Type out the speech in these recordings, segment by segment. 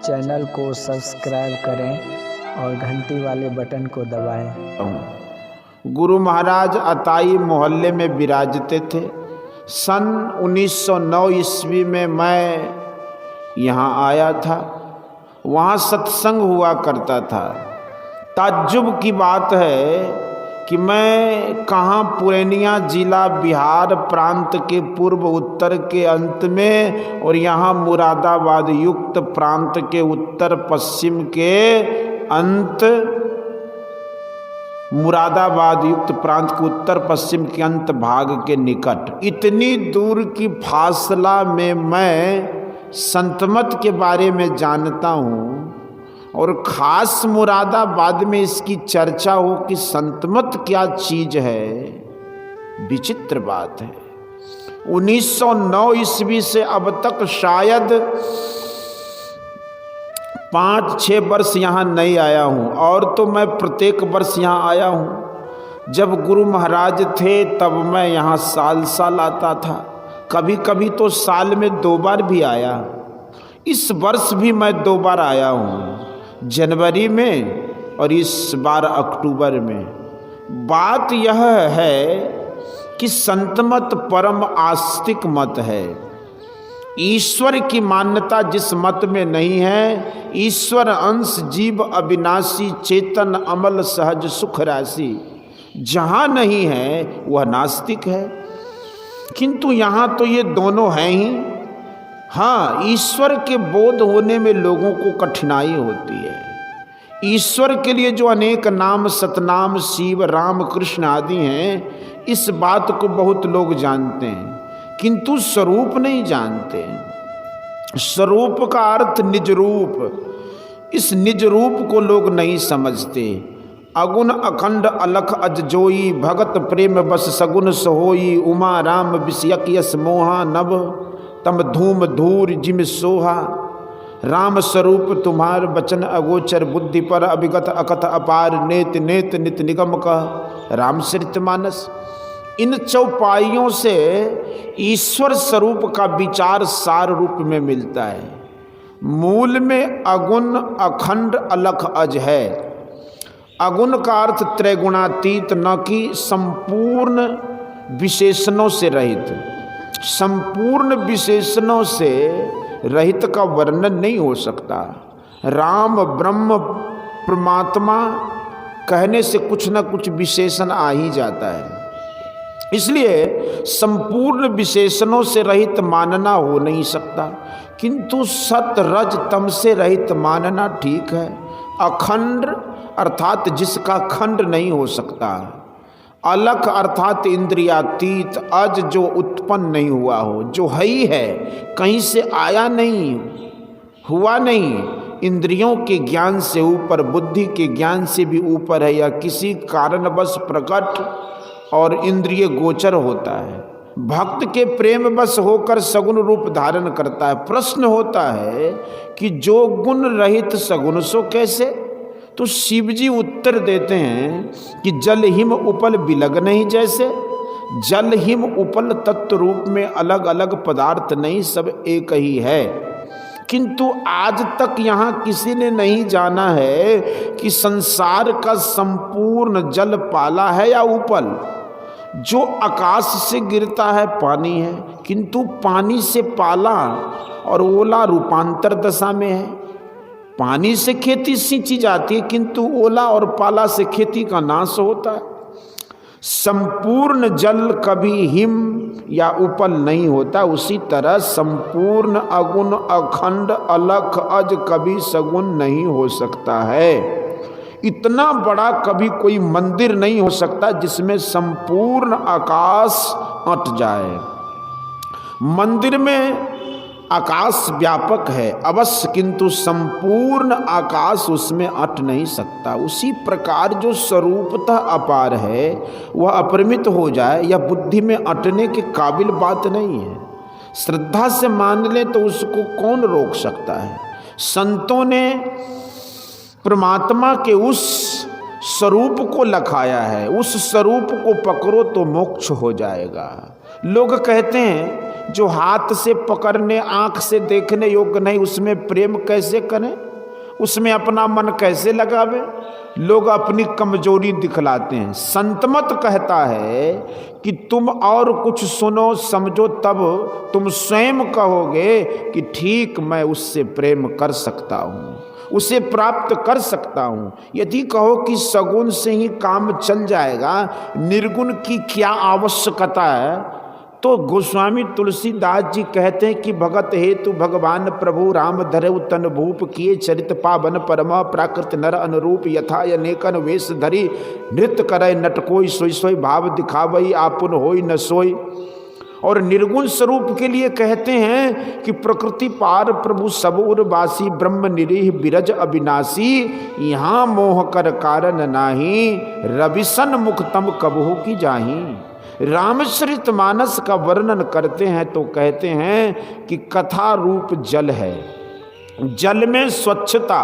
Channel को subscribe करें और घंटी वाले बटन को दबाएं। गुरु महाराज अताई मोहल्ले में विराजते थे। सन 1909 ईस्वी में मैं यहाँ आया था। वहाँ सत्संग हुआ करता था। ताज्जुब की बात है कि मैं कहाँ पूर्णिया जिला बिहार प्रांत के पूर्व उत्तर के अंत में और यहाँ मुरादाबाद युक्त प्रांत के उत्तर पश्चिम के अंत, मुरादाबाद युक्त प्रांत के उत्तर पश्चिम के अंत भाग के निकट, इतनी दूर की फासला में मैं संतमत के बारे में जानता हूँ। और ख़ास मुरादाबाद में इसकी चर्चा हो कि संतमत क्या चीज़ है, विचित्र बात है। 1909 ईस्वी से अब तक शायद 5-6 वर्ष यहाँ नहीं आया हूँ, और तो मैं प्रत्येक वर्ष यहाँ आया हूँ। जब गुरु महाराज थे तब मैं यहाँ साल आता था, कभी कभी तो साल में 2 बार भी आया। इस वर्ष भी मैं 2 बार आया हूँ, जनवरी में और इस बार अक्टूबर में। बात यह है कि संतमत परम आस्तिक मत है। ईश्वर की मान्यता जिस मत में नहीं है, ईश्वर अंश जीव अविनाशी चेतन अमल सहज सुख राशि, जहाँ नहीं है वह नास्तिक है। किंतु यहाँ तो ये दोनों हैं ही। हाँ, ईश्वर के बोध होने में लोगों को कठिनाई होती है। ईश्वर के लिए जो अनेक नाम, सतनाम, शिव, राम, कृष्ण आदि हैं, इस बात को बहुत लोग जानते हैं, किंतु स्वरूप नहीं जानते। स्वरूप का अर्थ निज रूप, इस निज रूप को लोग नहीं समझते। अगुण अखंड अलख अजजोई, भगत प्रेम बस सगुन सोहोई, उमा राम विषयक यस मोहा नभ, तम धूम धूर जिम सोहा। राम स्वरूप तुम्हार बचन अगोचर, बुद्धि पर अभिगत अकथ अपार, नेत नेत नित निगम कह रामचरितमानस। इन चौपाइयों से ईश्वर स्वरूप का विचार सार रूप में मिलता है। मूल में अगुण अखंड अलख अज है। अगुण का अर्थ त्रैगुणातीत, न कि संपूर्ण विशेषणों से रहित। संपूर्ण विशेषणों से रहित का वर्णन नहीं हो सकता। राम ब्रह्म परमात्मा कहने से कुछ न कुछ विशेषण आ ही जाता है, इसलिए संपूर्ण विशेषणों से रहित मानना हो नहीं सकता। किंतु सत रज तम से रहित मानना ठीक है। अखंड अर्थात जिसका खंड नहीं हो सकता। अलख अर्थात इंद्रियातीत, अज जो उत्पन्न नहीं हुआ हो, जो है ही है, कहीं से आया नहीं, हुआ नहीं, इंद्रियों के ज्ञान से ऊपर, बुद्धि के ज्ञान से भी ऊपर है, या किसी कारणवश प्रकट और इंद्रिय गोचर होता है। भक्त के प्रेम बस होकर सगुण रूप धारण करता है। प्रश्न होता है कि जो गुण रहित सगुण सो कैसे? तो शिव जी उत्तर देते हैं कि जल हिम उपल बिलग नहीं जैसे। जल हिम उपल तत्व रूप में अलग अलग पदार्थ नहीं, सब एक ही है। किंतु आज तक यहाँ किसी ने नहीं जाना है कि संसार का संपूर्ण जल पाला है या उपल। जो आकाश से गिरता है पानी है, किंतु पानी से पाला और ओला रूपांतर दशा में है। पानी से खेती सींची जाती है, किंतु ओला और पाला से खेती का नाश होता है। संपूर्ण जल कभी हिम या उपल नहीं होता। उसी तरह संपूर्ण अगुण अखंड अलख अज कभी सगुण नहीं हो सकता है। इतना बड़ा कभी कोई मंदिर नहीं हो सकता जिसमें संपूर्ण आकाश अट जाए। मंदिर में आकाश व्यापक है अवश्य, किंतु संपूर्ण आकाश उसमें अट नहीं सकता। उसी प्रकार जो स्वरूपतः अपार है वह अपरिमित हो जाए, यह बुद्धि में अटने के काबिल बात नहीं है। श्रद्धा से मान ले तो उसको कौन रोक सकता है। संतों ने परमात्मा के उस स्वरूप को लखाया है, उस स्वरूप को पकड़ो तो मोक्ष हो जाएगा। लोग कहते हैं जो हाथ से पकड़ने आंख से देखने योग्य नहीं उसमें प्रेम कैसे करें, उसमें अपना मन कैसे लगावे। लोग अपनी कमजोरी दिखलाते हैं। संत मत कहता है कि तुम और कुछ सुनो समझो तब तुम स्वयं कहोगे कि ठीक मैं उससे प्रेम कर सकता हूँ, उसे प्राप्त कर सकता हूँ। यदि कहो कि सगुण से ही काम चल जाएगा, निर्गुण की क्या आवश्यकता है, तो गोस्वामी तुलसीदास जी कहते हैं कि भगत हेतु भगवान प्रभु राम धरऊ तन भूप किए चरित पावन परमा प्राकृत नर अनुरूप यथा अनेकन वेश धरी नृत्य करे नट कोई सोई सोई भाव दिखावई आपुन होई न सोई। और निर्गुण स्वरूप के लिए कहते हैं कि प्रकृति पार प्रभु सब उर्वासी ब्रह्म निरीह बिरज अविनाशी यहाँ मोह कर कारण नाही रविसन मुक्तम कबहू की जाही। रामचरित मानस का वर्णन करते हैं तो कहते हैं कि कथा रूप जल है, जल में स्वच्छता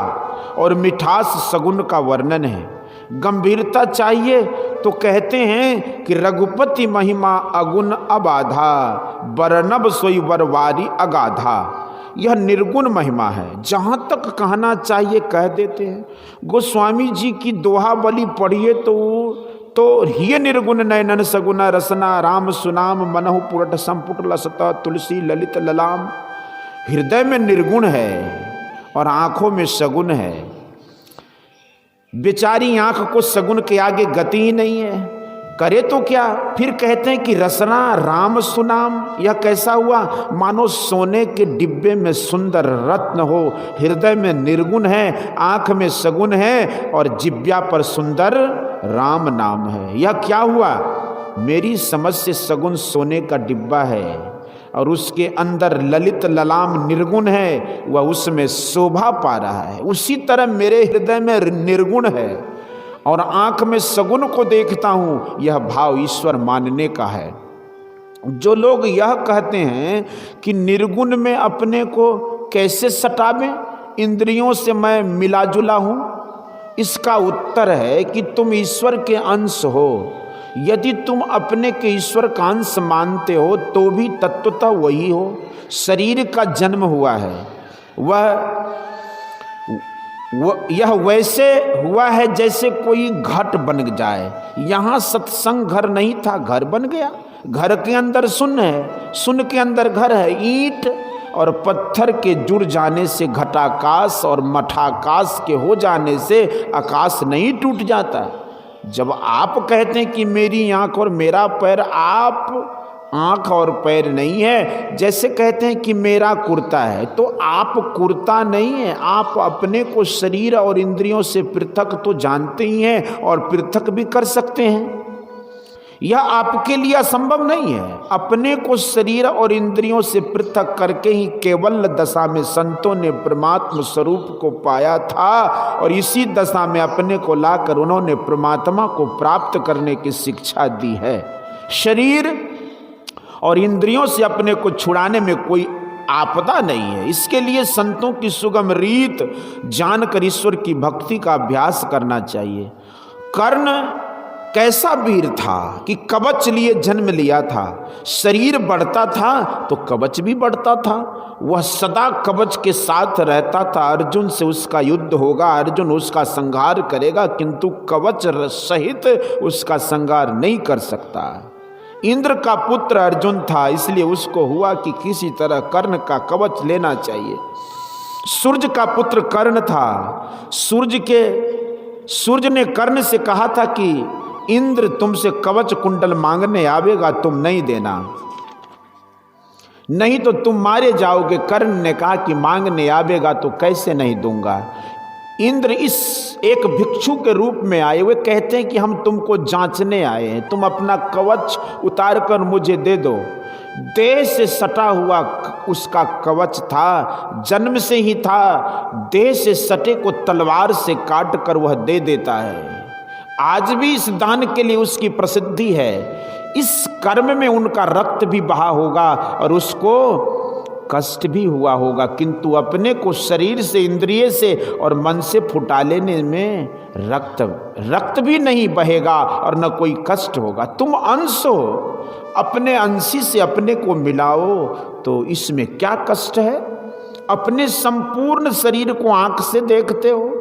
और मिठास सगुण का वर्णन है। गंभीरता चाहिए तो कहते हैं कि रघुपति महिमा अगुण अबाधा बरनब सोई वरवारी अगाधा। यह निर्गुण महिमा है, जहाँ तक कहना चाहिए कह देते हैं। गोस्वामी जी की दोहावली पढ़िए तो हिय निर्गुण नयनन सगुना रसना राम सुनाम मनहु पुरट संपुट लसता तुलसी ललित ललाम। हृदय में निर्गुण है और आंखों में सगुन है। बेचारी आंख को सगुन के आगे गति ही नहीं है, करे तो क्या। फिर कहते हैं कि रसना राम सुनाम, यह कैसा हुआ, मानो सोने के डिब्बे में सुंदर रत्न हो। हृदय में निर्गुण है, आंख में सगुन है और जिब्या पर सुंदर राम नाम है। यह क्या हुआ, मेरी समझ से सगुन सोने का डिब्बा है और उसके अंदर ललित ललाम निर्गुण है, वह उसमें शोभा पा रहा है। उसी तरह मेरे हृदय में निर्गुण है और आंख में सगुन को देखता हूँ, यह भाव ईश्वर मानने का है। जो लोग यह कहते हैं कि निर्गुण में अपने को कैसे सटावें, इंद्रियों से मैं मिला जुला हूँ, इसका उत्तर है कि तुम ईश्वर के अंश हो। यदि तुम अपने के ईश्वर का अंश मानते हो तो भी तत्वतः वही हो। शरीर का जन्म हुआ है, यह वैसे हुआ है जैसे कोई घट बन जाए। यहाँ सत्संग घर नहीं था, घर बन गया। घर के अंदर शून्य है, शून्य के अंदर घर है। ईंट और पत्थर के जुड़ जाने से घटाकाश और मठाकाश के हो जाने से आकाश नहीं टूट जाता। जब आप कहते हैं कि मेरी आंख और मेरा पैर, आप आंख और पैर नहीं है। जैसे कहते हैं कि मेरा कुर्ता है, तो आप कुर्ता नहीं है, आप अपने को शरीर और इंद्रियों से पृथक तो जानते ही हैं और पृथक भी कर सकते हैं। यह आपके लिए असंभव नहीं है। अपने को शरीर और इंद्रियों से पृथक करके ही केवल दशा में संतों ने परमात्म स्वरूप को पाया था और इसी दशा में अपने को लाकर उन्होंने परमात्मा को प्राप्त करने की शिक्षा दी है। शरीर और इंद्रियों से अपने को छुड़ाने में कोई आपदा नहीं है। इसके लिए संतों की सुगम रीत जानकर ईश्वर की भक्ति का अभ्यास करना चाहिए। कर्ण कैसा वीर था कि कवच लिए जन्म लिया था। शरीर बढ़ता था तो कवच भी बढ़ता था। वह सदा कवच के साथ रहता था। अर्जुन से उसका युद्ध होगा, अर्जुन उसका संहार करेगा, किंतु कवच सहित उसका संहार नहीं कर सकता। इंद्र का पुत्र अर्जुन था, इसलिए उसको हुआ कि किसी तरह कर्ण का कवच लेना चाहिए। सूर्य का पुत्र कर्ण था। सूर्य ने कर्ण से कहा था कि इंद्र तुमसे कवच कुंडल मांगने आवेगा, तुम नहीं देना, नहीं तो तुम मारे जाओगे। कर्ण ने कहा कि मांगने आवेगा तो कैसे नहीं दूंगा। इंद्र इस एक भिक्षु के रूप में आए हुए कहते हैं कि हम तुमको जांचने आए हैं, तुम अपना कवच उतार कर मुझे दे दो। देह से सटा हुआ उसका कवच था, जन्म से ही था। देह से सटे को तलवार से काट कर वह दे देता है। आज भी इस दान के लिए उसकी प्रसिद्धि है। इस कर्म में उनका रक्त भी बहा होगा और उसको कष्ट भी हुआ होगा, किंतु अपने को शरीर से, इंद्रिय से और मन से फुटा लेने में रक्त भी नहीं बहेगा और न कोई कष्ट होगा। तुम अंश हो, अपने अंशी से अपने को मिलाओ तो इसमें क्या कष्ट है। अपने संपूर्ण शरीर को आंख से देखते हो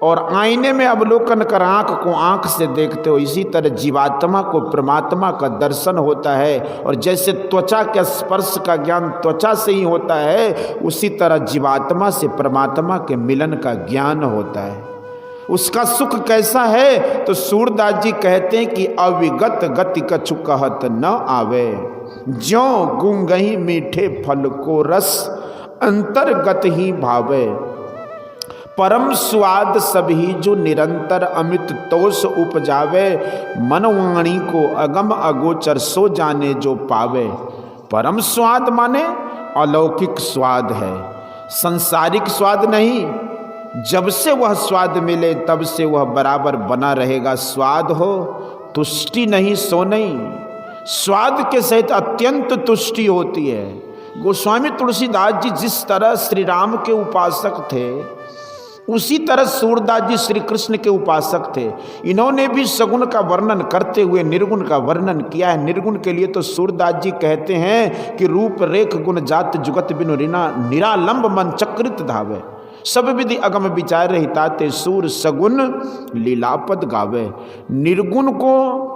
और आईने में अवलोकन कर आंख को आंख से देखते हो। इसी तरह जीवात्मा को परमात्मा का दर्शन होता है। और जैसे त्वचा के स्पर्श का ज्ञान त्वचा से ही होता है, उसी तरह जीवात्मा से परमात्मा के मिलन का ज्ञान होता है। उसका सुख कैसा है तो सूरदास जी कहते हैं कि अविगत गति कछु कहत न आवे, ज्यों गुंगही मीठे फल को रस अंतर्गत ही भावे। परम स्वाद सभी जो निरंतर अमित तोष उपजावे, मनवाणी को अगम अगोचर सो जाने जो पावे। परम स्वाद माने अलौकिक स्वाद है, संसारिक स्वाद नहीं। जब से वह स्वाद मिले तब से वह बराबर बना रहेगा। स्वाद हो तुष्टि नहीं सो नहीं, स्वाद के सहित अत्यंत तुष्टि होती है। गोस्वामी तुलसीदास जी जिस तरह श्री राम के उपासक थे, उसी तरह सूरदास जी श्री कृष्ण के उपासक थे। इन्होंने भी सगुण का वर्णन करते हुए निर्गुण का वर्णन किया है। निर्गुण के लिए तो सूरदास जी कहते हैं कि रूप रेख गुण जात जुगत बिनु ऋणा, निरालंब मन चक्रित धावे, सब विधि अगम विचार रहिताते सूर सगुन लीलापद गावे। निर्गुण को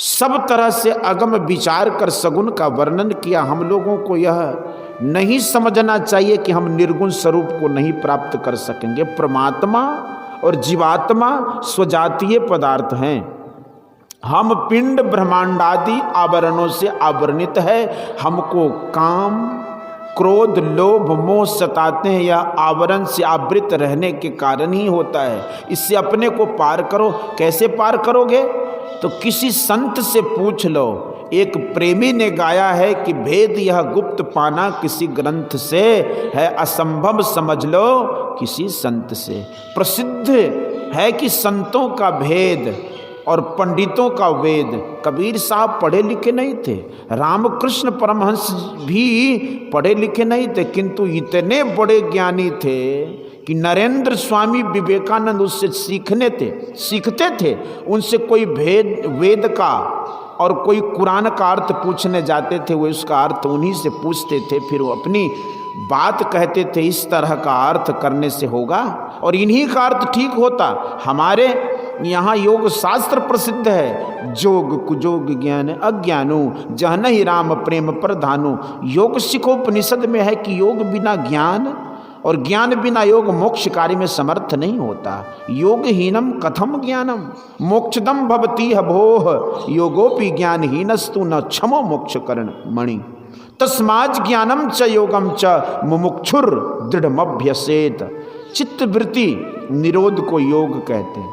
सब तरह से अगम विचार कर सगुण का वर्णन किया। हम लोगों को यह नहीं समझना चाहिए कि हम निर्गुण स्वरूप को नहीं प्राप्त कर सकेंगे। परमात्मा और जीवात्मा स्वजातीय पदार्थ हैं। हम पिंड ब्रह्मांडादि आवरणों से आवरणित है। हमको काम क्रोध लोभ मोह सताते हैं, या आवरण से आवृत रहने के कारण ही होता है। इससे अपने को पार करो। कैसे पार करोगे तो किसी संत से पूछ लो। एक प्रेमी ने गाया है कि भेद यह गुप्त पाना किसी ग्रंथ से है असंभव, समझ लो किसी संत से। प्रसिद्ध है कि संतों का भेद और पंडितों का वेद। कबीर साहब पढ़े लिखे नहीं थे, रामकृष्ण परमहंस भी पढ़े लिखे नहीं थे, किंतु इतने बड़े ज्ञानी थे कि नरेंद्र स्वामी विवेकानंद उससे सीखते थे। उनसे कोई वेद का और कोई कुरान का अर्थ पूछने जाते थे, वो उसका अर्थ उन्हीं से पूछते थे, फिर वो अपनी बात कहते थे इस तरह का अर्थ करने से होगा और इन्हीं का अर्थ ठीक होता। हमारे यहाँ योग शास्त्र प्रसिद्ध है, जोग कुजोग ज्ञान अज्ञानो जह नहीं राम प्रेम प्रधानो। योग सिखोपनिषद में है कि योग बिना ज्ञान और ज्ञान बिना योग मोक्ष कार्य में समर्थ नहीं होता। योगहीनम कथम ज्ञानम मोक्षदम भवती भोह, योगोपि ज्ञानहीनस्तु न क्षमो मोक्ष करण मणि। तस्माज ज्ञानम च योगम च मुमुक्षुर दृढ़मभ्यसेत। चित्तवृत्ति निरोध को योग कहते हैं।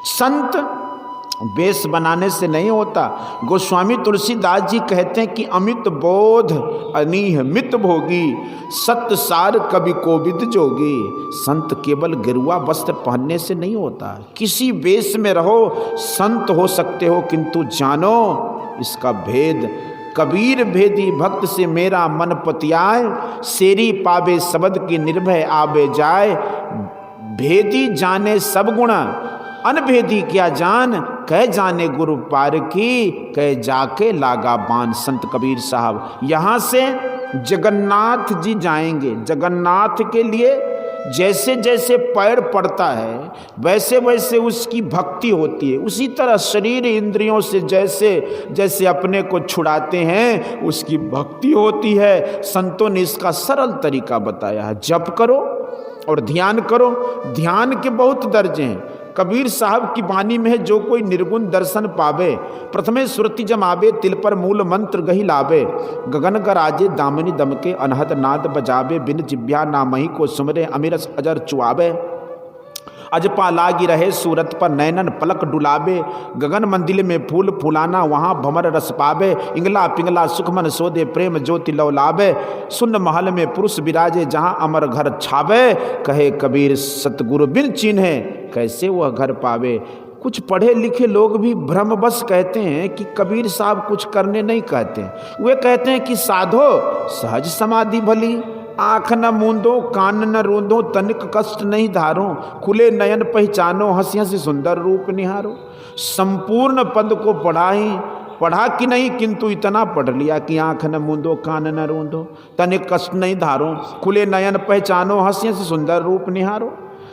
संत बेस बनाने से नहीं होता। गोस्वामी तुलसीदास जी कहते हैं कि अमित बोध अनीह मित भोगी, सत्य सार कवि कोविद जोगी। संत केवल गेरुआ वस्त्र पहनने से नहीं होता। किसी वेश में रहो संत हो सकते हो, किंतु जानो इसका भेद। कबीर भेदी भक्त से मेरा मन पतियाए, सेरी पावे शब्द की निर्भय आवे जाए। भेदी जाने सब गुणा अनभेदी क्या जान, कह जाने गुरु पार की कह जाके लागा बान। संत कबीर साहब यहाँ से जगन्नाथ जी जाएंगे। जगन्नाथ के लिए जैसे जैसे पैर पड़ता है वैसे वैसे उसकी भक्ति होती है। उसी तरह शरीर इंद्रियों से जैसे जैसे अपने को छुड़ाते हैं उसकी भक्ति होती है। संतों ने इसका सरल तरीका बताया है। जप करो और ध्यान करो। ध्यान के बहुत दर्जे हैं। कबीर साहब की वाणी में है, जो कोई निर्गुण दर्शन पावे, प्रथमे सुरति जमावे तिल पर मूल मंत्र गही लावे। गगन गराजे दामिनी दमके अनहद नाद बजावे, बिन जिब्या नामही को सुमरे अमिरस अजर चुआवे। अजपा लागी रहे सूरत पर नैनन पलक डुलावे, गगन मंदिर में फूल फुलाना वहाँ भमर रस पावे। इंगला पिंगला सुखमन सोदे प्रेम ज्योति लौलावे, सुन महल में पुरुष विराजे जहाँ अमर घर छावे। कहे कबीर सतगुरु बिन चिन्हे कैसे वह घर पावे। कुछ पढ़े लिखे लोग भी भ्रमवश कहते हैं कि कबीर साहब कुछ करने नहीं कहते। वे कहते हैं कि साधो सहज समाधि भली, आँख न मूंदो कान न रूंदो तनिक कष्ट नहीं धारो, खुले नयन पहचानो हंसी हंसी सुंदर रूप निहारो। संपूर्ण पद को पढ़ाई पढ़ा कि नहीं, किंतु इतना पढ़ लिया कि आंख न मूंदो कान न रूंदो, तनिक कष्ट नहीं धारो, खुले नयन पहचानो, हंसी हंसी सुंदर रूप निहारो।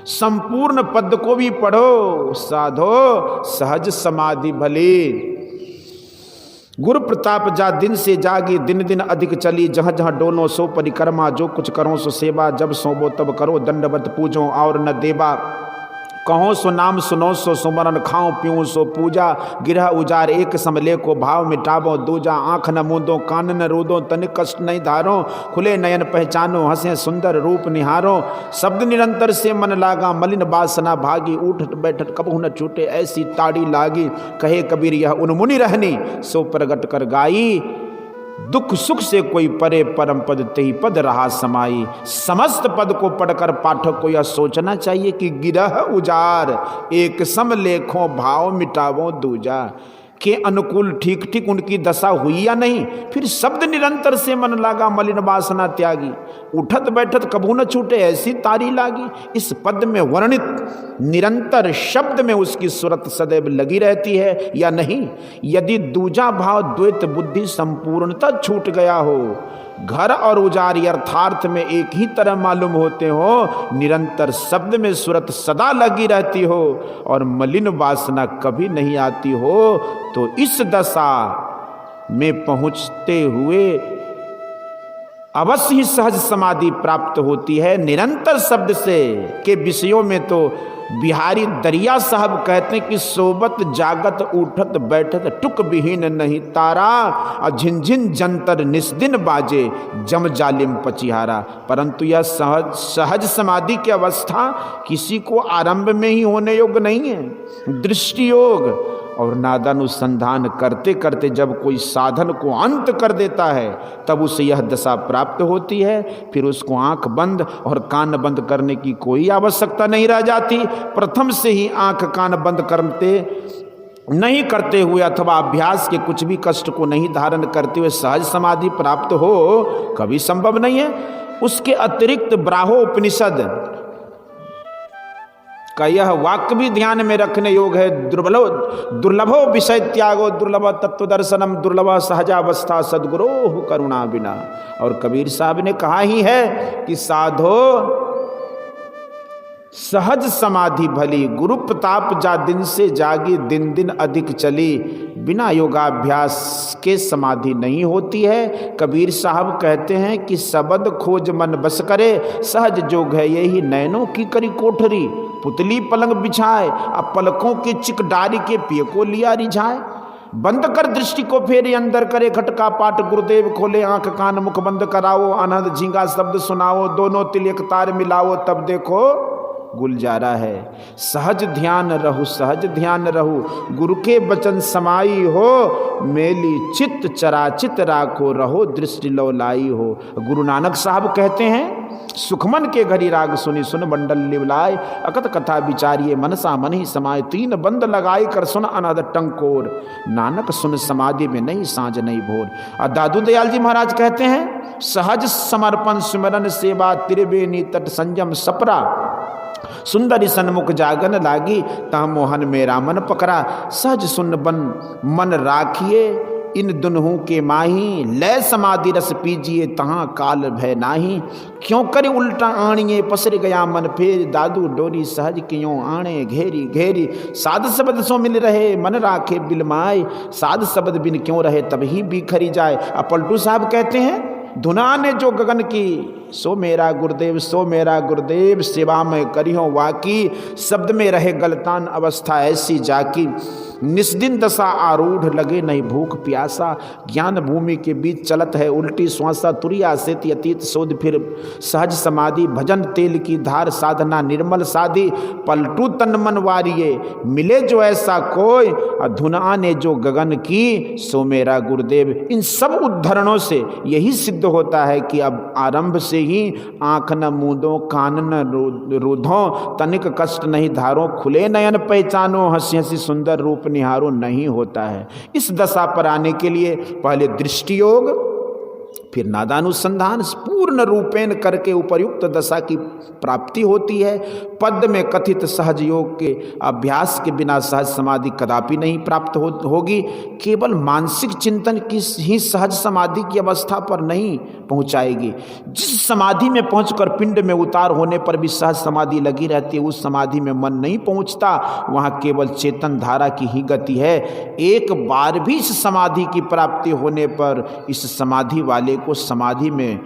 संपूर्ण पद को भी पढ़ो, साधो सहज समाधि भली। गुरु प्रताप जा दिन से जागी, दिन दिन अधिक चली, जहाँ जहाँ डोलो सो परिक्रमा, जो कुछ करो सो सेवा, जब सोबो तब करो दंडवत पूजो और न देवा। कहो सो नाम सुनो सो सुमरन, खाओ पीऊँ सो पूजा, गिरह उजार एक समले को भाव मिटावो दूजा। आँख न मूंदो कान न रूदो, तनिक कष्ट नहीं धारो, खुले नयन पहचानो, हंसे सुंदर रूप निहारो। शब्द निरंतर से मन लागा, मलिन वासना भागी, उठत बैठत कबहु न छूटे, ऐसी ताड़ी लागी। कहे कबीर यह उन्मुनि रहनी, सो प्रगट कर गाई, दुख सुख से कोई परे परम पद तेहि पद रहा समाई। समस्त पद को पढ़कर पाठक को यह सोचना चाहिए कि गिरह उजार एक सम लेखों, भाव मिटावो दूजा। के अनुकूल ठीक ठीक उनकी दशा हुई या नहीं। फिर शब्द निरंतर से मन लागा, मलिन वासना त्यागी, उठत बैठत कबू न छूटे, ऐसी तारी लागी। इस पद में वर्णित निरंतर शब्द में उसकी सुरत सदैव लगी रहती है या नहीं। यदि दूजा भाव द्वैत बुद्धि संपूर्णतः छूट गया हो, घर और उजार यथार्थ में एक ही तरह मालूम होते हो, निरंतर शब्द में सुरत सदा लगी रहती हो और मलिन वासना कभी नहीं आती हो, तो इस दशा में पहुंचते हुए अवश्य ही सहज समाधि प्राप्त होती है। निरंतर शब्द से के विषयों में तो बिहारी दरिया साहब कहते हैं कि सोबत जागत उठत बैठत टुक विहीन नहीं तारा, और झिनझिन जंतर निस्दिन बाजे जम जालिम पचिहारा। परंतु यह सहज समाधि की अवस्था किसी को आरंभ में ही होने योग्य नहीं है। दृष्टि योग और नादानुसंधान करते करते जब कोई साधन को अंत कर देता है, तब उसे यह दशा प्राप्त होती है। फिर उसको आंख बंद और कान बंद करने की कोई आवश्यकता नहीं रह जाती। प्रथम से ही आंख कान बंद नहीं करते हुए अथवा अभ्यास के कुछ भी कष्ट को नहीं धारण करते हुए सहज समाधि प्राप्त हो कभी संभव नहीं है। उसके अतिरिक्त ब्राह्मो उपनिषद का यह वाक्य भी ध्यान में रखने योग्य है। दुर्लभो विषय त्यागो दुर्लभ तत्व दर्शनम, दुर्लभ सहजावस्था सदगुरो करुणा बिना। और कबीर साहब ने कहा ही है कि साधो सहज समाधि भली, गुरु प्रताप जा दिन से जागी, दिन दिन अधिक चली, बिना योगाभ्यास के समाधि नहीं होती है। कबीर साहब कहते हैं कि सबद खोज मन बस करे, सहज जोग है यही नैनों की करी कोठरी, पुतली पलंग बिछाए, अब पलकों के चिक डारी के पिय को लिया रिझाए। बंद कर दृष्टि को फेरे अंदर करे, घटका पाठ गुरुदेव खोले, आंख कान मुख बंद कराओ, आनंद झींगा शब्द सुनाओ, दोनों तिल एक तार मिलाओ, तब देखो गुलजारा है। सहज ध्यान रहु, सहज ध्यान रहु, गुरु के वचन समाई हो, मेली चित्त चराचित राखो, रहो दृष्टि लौलाई हो। गुरु नानक साहब कहते हैं, सुखमन के घरी राग सुनी सुन बंडल लिवलाय, अकत कथा विचारिये मनसा मन ही समाये, तीन बंद लगाई कर सुन अनाद टंकोर, नानक सुन समाधि में नहीं सांझ नहीं भोर। और दादू दयाल जी महाराज कहते हैं, सहज समर्पण सुमरन सेवा, त्रिवेणी तट संयम सपरा, सुंदरी सन्मुख जागन लागी, ता मोहन मेरा मन पकड़ा, सहज सुन बन मन राखिए, इन दुनहु के माही, लय समाधि रस पीजिए, तहाँ काल भय नाही, क्यों करे उल्टा आणिए, पसर गया मन फेर, दादू डोरी सहज क्यों आणे घेरी घेरी, साध शब्द सो मिल रहे मन राखे बिलमाए, साध शब्द बिन क्यों रहे तब ही बिखरी जाए। अब पलटू साहब कहते हैं, धुना ने जो गगन की, सो मेरा गुरुदेव सो मेरा गुरुदेव, सेवा में करियो वाकी, शब्द में रहे गलतान अवस्था ऐसी जाकी, निस्दिन दशा आरूढ़ लगे नहीं भूख प्यासा, ज्ञान भूमि के बीच चलत है उल्टी श्वासा, तुरिया सेति अतीत शोध फिर सहज समाधि, भजन तेल की धार साधना निर्मल साधी, पलटू तन मन वारिये, मिले जो ऐसा कोई, धुना ने जो गगन की, सो मेरा गुरुदेव। इन सब उद्धरणों से यही सिद्ध होता है कि अब आरंभ से ही आंख न मूंदो कान न रूधो, तनिक कष्ट नहीं धारो, खुले नयन पहचानो, हंसी हंसी सुंदर रूप निहारो नहीं होता है। इस दशा पर आने के लिए पहले दृष्टि योग, फिर नादानुसंधान पूर्ण रूपेण करके उपर्युक्त दशा की प्राप्ति होती है। पद में कथित सहज योग के अभ्यास के बिना सहज समाधि कदापि नहीं प्राप्त होगी। केवल मानसिक चिंतन की ही सहज समाधि की अवस्था पर नहीं पहुंचाएगी। जिस समाधि में पहुंचकर पिंड में उतार होने पर भी सहज समाधि लगी रहती है, उस समाधि में मन नहीं पहुंचता, वहां केवल चेतन धारा की ही गति है। एक बार भी इस समाधि की प्राप्ति होने पर इस समाधि वाले को समाधि में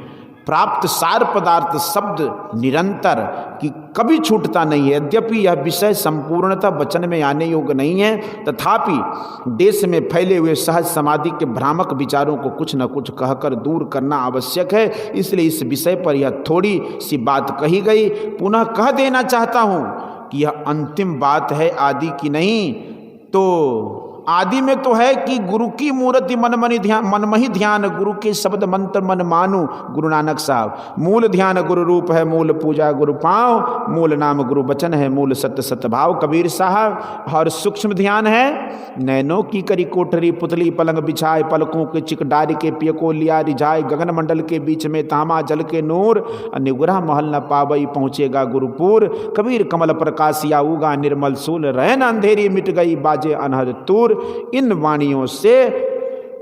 प्राप्त सार पदार्थ शब्द निरंतर कि कभी छूटता नहीं है। यद्यपि यह विषय संपूर्णतः वचन में आने योग्य नहीं है, तथापि देश में फैले हुए सहज समाधि के भ्रामक विचारों को कुछ न कुछ कहकर दूर करना आवश्यक है। इसलिए इस विषय पर यह थोड़ी सी बात कही गई। पुनः कह देना चाहता हूँ कि यह अंतिम बात है, आदि की नहीं। तो आदि में तो है कि गुरु की मूर्ति मनमही ध्यान, गुरु के शब्द मंत्र मन मानू, गुरु नानक साहब। मूल ध्यान गुरु रूप है, मूल पूजा गुरु पाँव, मूल नाम गुरु वचन है, मूल सत्य सतभाव कबीर साहब। और सूक्ष्म ध्यान है नैनों की करी कोठरी, पुतली पलंग बिछाए, पलकों के चिक डारी के पिय को लिया रिझाए, गगन मंडल के बीच में तामा जल के नूर, निगुरा महल न पावई पहुँचेगा गुरुपुर, कबीर कमल प्रकाश या उगा निर्मल सूल, रहन अंधेरी मिट गई बाजे अनहद तूर। इन वाणियों से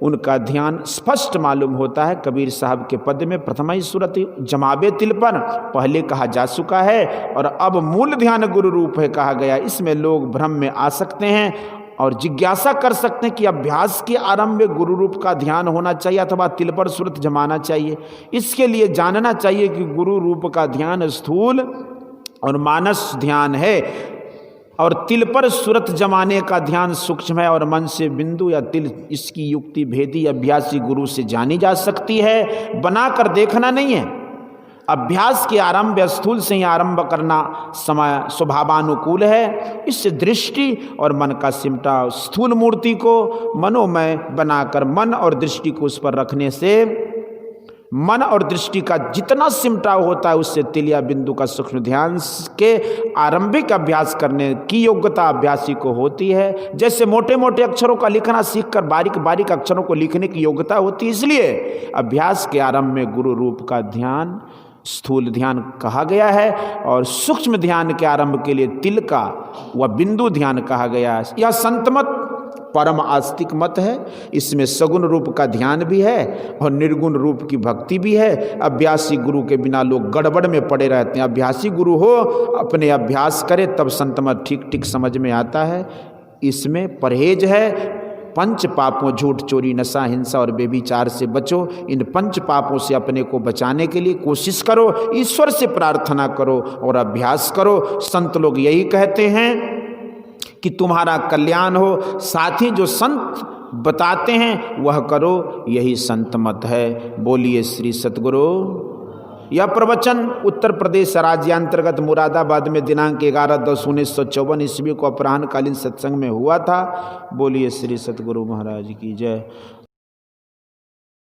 उनका ध्यान स्पष्ट मालूम होता है। कबीर साहब के पद में प्रथम ही सूरत जमाबे तिलपन पहले कहा जा चुका है और अब मूल ध्यान गुरु रूप है कहा गया। इसमें लोग भ्रम में आ सकते हैं और जिज्ञासा कर सकते हैं कि अभ्यास के आरंभ में गुरु रूप का ध्यान होना चाहिए अथवा तिल पर सूरत जमाना चाहिए। इसके लिए जानना चाहिए कि गुरु रूप का ध्यान स्थूल और मानस ध्यान है और तिल पर सूरत जमाने का ध्यान सूक्ष्म है और मन से बिंदु या तिल इसकी युक्ति भेदी अभ्यासी गुरु से जानी जा सकती है, बनाकर देखना नहीं है। अभ्यास के आरंभ स्थूल से ही आरंभ करना समय स्वभावानुकूल है। इससे दृष्टि और मन का सिमटा स्थूल मूर्ति को मनोमय बनाकर मन और दृष्टि को उस पर रखने से मन और दृष्टि का जितना सिमटाव होता है उससे तिल या बिंदु का सूक्ष्म ध्यान के आरंभिक अभ्यास करने की योग्यता अभ्यासी को होती है। जैसे मोटे मोटे अक्षरों का लिखना सीखकर बारीक बारीक अक्षरों को लिखने की योग्यता होती है, इसलिए अभ्यास के आरंभ में गुरु रूप का ध्यान स्थूल ध्यान कहा गया है और सूक्ष्म ध्यान के आरंभ के लिए तिल का व बिंदु ध्यान कहा गया है। यह संतमत परम आस्तिक मत है। इसमें सगुण रूप का ध्यान भी है और निर्गुण रूप की भक्ति भी है। अभ्यासी गुरु के बिना लोग गड़बड़ में पड़े रहते हैं। अभ्यासी गुरु हो अपने अभ्यास करे तब संतमत ठीक ठीक समझ में आता है। इसमें परहेज है। पंच पापों झूठ चोरी नशा हिंसा और बेविचार से बचो। इन पंच पापों से अपने को बचाने के लिए कोशिश करो, ईश्वर से प्रार्थना करो और अभ्यास करो। संत लोग यही कहते हैं कि तुम्हारा कल्याण हो, साथ ही जो संत बताते हैं वह करो, यही संत मत है। बोलिए श्री सतगुरु। यह प्रवचन उत्तर प्रदेश राज्यांतर्गत मुरादाबाद में दिनांक 11/10/1954 ईस्वी को अपराह्नकालीन सत्संग में हुआ था। बोलिए श्री सतगुरु महाराज की जय।